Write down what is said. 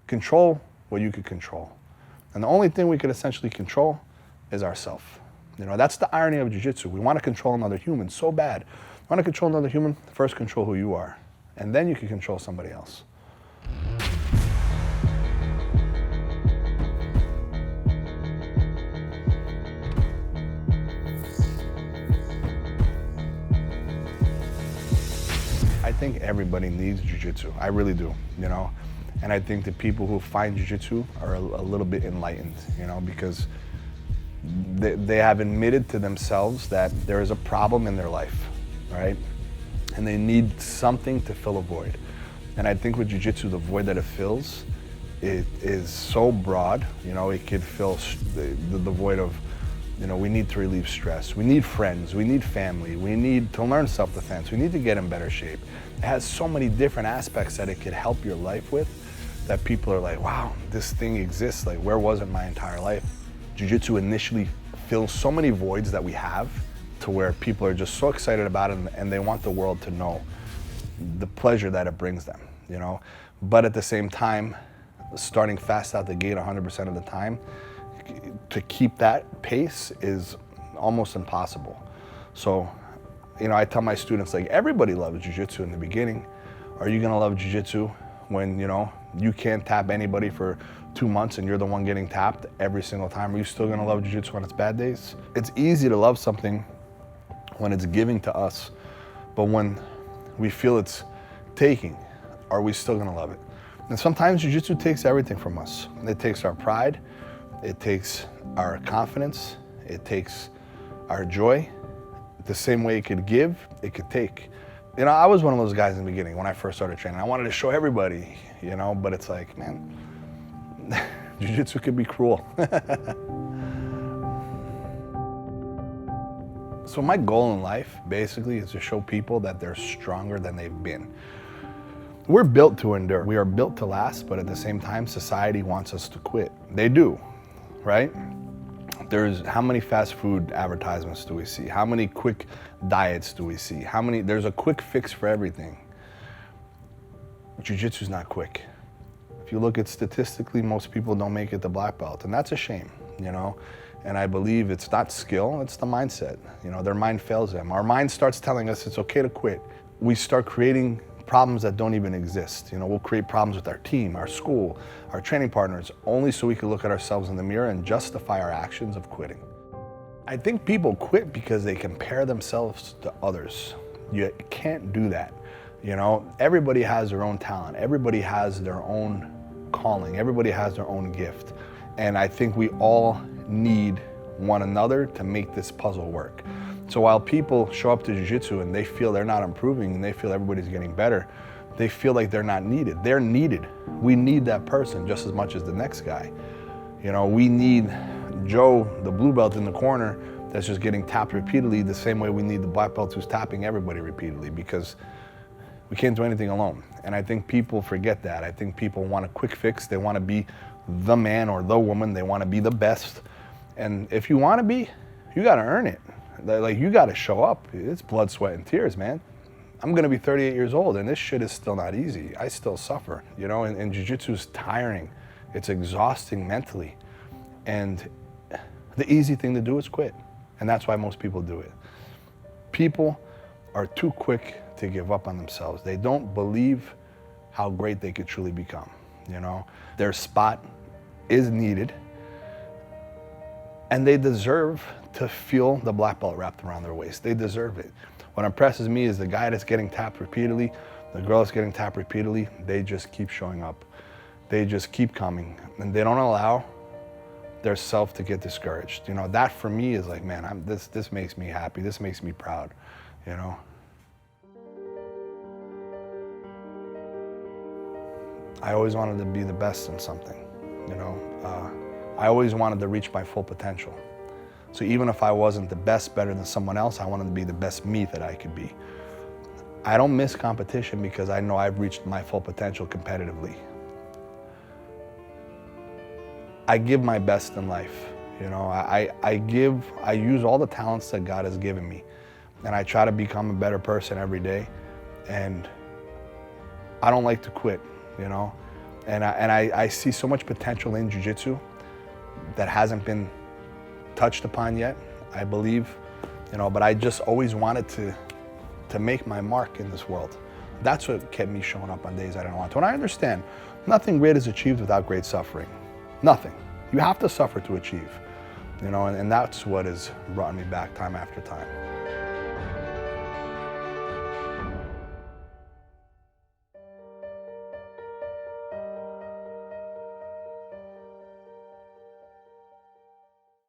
Control what you could control. And the only thing we could essentially control is ourselves. You know, that's the irony of jiu-jitsu. We want to control another human so bad. You want to control another human, first control who you are. And then you can control somebody else. I think everybody needs jiu-jitsu. I really do, you know? And I think the people who find jiu-jitsu are a little bit enlightened, you know, because they have admitted to themselves that there is a problem in their life, right? And they need something to fill a void. And I think with jiu-jitsu, the void that it fills, it is so broad, you know, it could fill the void of, you know, we need to relieve stress, we need friends, we need family, we need to learn self-defense, we need to get in better shape. It has so many different aspects that it could help your life with, that people are like, wow, this thing exists, like where was it my entire life? Jiu-jitsu initially fills so many voids that we have to where people are just so excited about it and they want the world to know the pleasure that it brings them, you know? But at the same time, starting fast out the gate 100% of the time, to keep that pace is almost impossible. So, you know, I tell my students, like, everybody loves jiu-jitsu in the beginning. Are you gonna love jiu-jitsu when, you know, you can't tap anybody for 2 months and you're the one getting tapped every single time? Are you still gonna love jiu-jitsu on its bad days? It's easy to love something when it's giving to us, but when we feel it's taking, are we still gonna love it? And sometimes jiu-jitsu takes everything from us. It takes our pride, it takes our confidence, it takes our joy. The same way it could give, it could take. You know, I was one of those guys in the beginning when I first started training. I wanted to show everybody, you know, but it's like, man, jiu-jitsu could be cruel. So my goal in life, basically, is to show people that they're stronger than they've been. We're built to endure. We are built to last, but at the same time, society wants us to quit. They do, right? How many fast food advertisements do we see? How many quick diets do we see? There's a quick fix for everything. Jiu-jitsu's not quick. If you look at statistically, most people don't make it to black belt, and that's a shame, you know? And I believe it's not skill, it's the mindset. You know, their mind fails them. Our mind starts telling us it's okay to quit. We start creating problems that don't even exist. You know, we'll create problems with our team, our school, our training partners, only so we can look at ourselves in the mirror and justify our actions of quitting. I think people quit because they compare themselves to others. You can't do that. You know, everybody has their own talent. Everybody has their own calling. Everybody has their own gift. And I think we all need one another to make this puzzle work. So while people show up to jiu-jitsu and they feel they're not improving and they feel everybody's getting better, they feel like they're not needed. They're needed. We need that person just as much as the next guy. You know, we need Joe, the blue belt in the corner that's just getting tapped repeatedly the same way we need the black belt who's tapping everybody repeatedly, because we can't do anything alone. And I think people forget that. I think people want a quick fix. They want to be the man or the woman. They want to be the best. And if you want to be, you got to earn it. Like, you got to show up. It's blood, sweat, and tears, man. I'm going to be 38 years old, and this shit is still not easy. I still suffer, you know, and jiu-jitsu is tiring. It's exhausting mentally. And the easy thing to do is quit. And that's why most people do it. People are too quick to give up on themselves. They don't believe how great they could truly become, you know. Their spot is needed, and they deserve to feel the black belt wrapped around their waist. They deserve it. What impresses me is the guy that's getting tapped repeatedly, the girl that's getting tapped repeatedly, they just keep showing up. They just keep coming, and they don't allow their self to get discouraged. You know, that for me is like, man, this makes me happy. This makes me proud, you know. I always wanted to be the best in something, you know. I always wanted to reach my full potential. So even if I wasn't the best, better than someone else, I wanted to be the best me that I could be. I don't miss competition because I know I've reached my full potential competitively. I give my best in life, you know. I use all the talents that God has given me, and I try to become a better person every day, and I don't like to quit, you know. And I see so much potential in jiu-jitsu that hasn't been touched upon yet, I believe, you know, but I just always wanted to make my mark in this world. That's what kept me showing up on days I didn't want to. And I understand, nothing great is achieved without great suffering. Nothing. You have to suffer to achieve, you know, and that's what has brought me back time after time.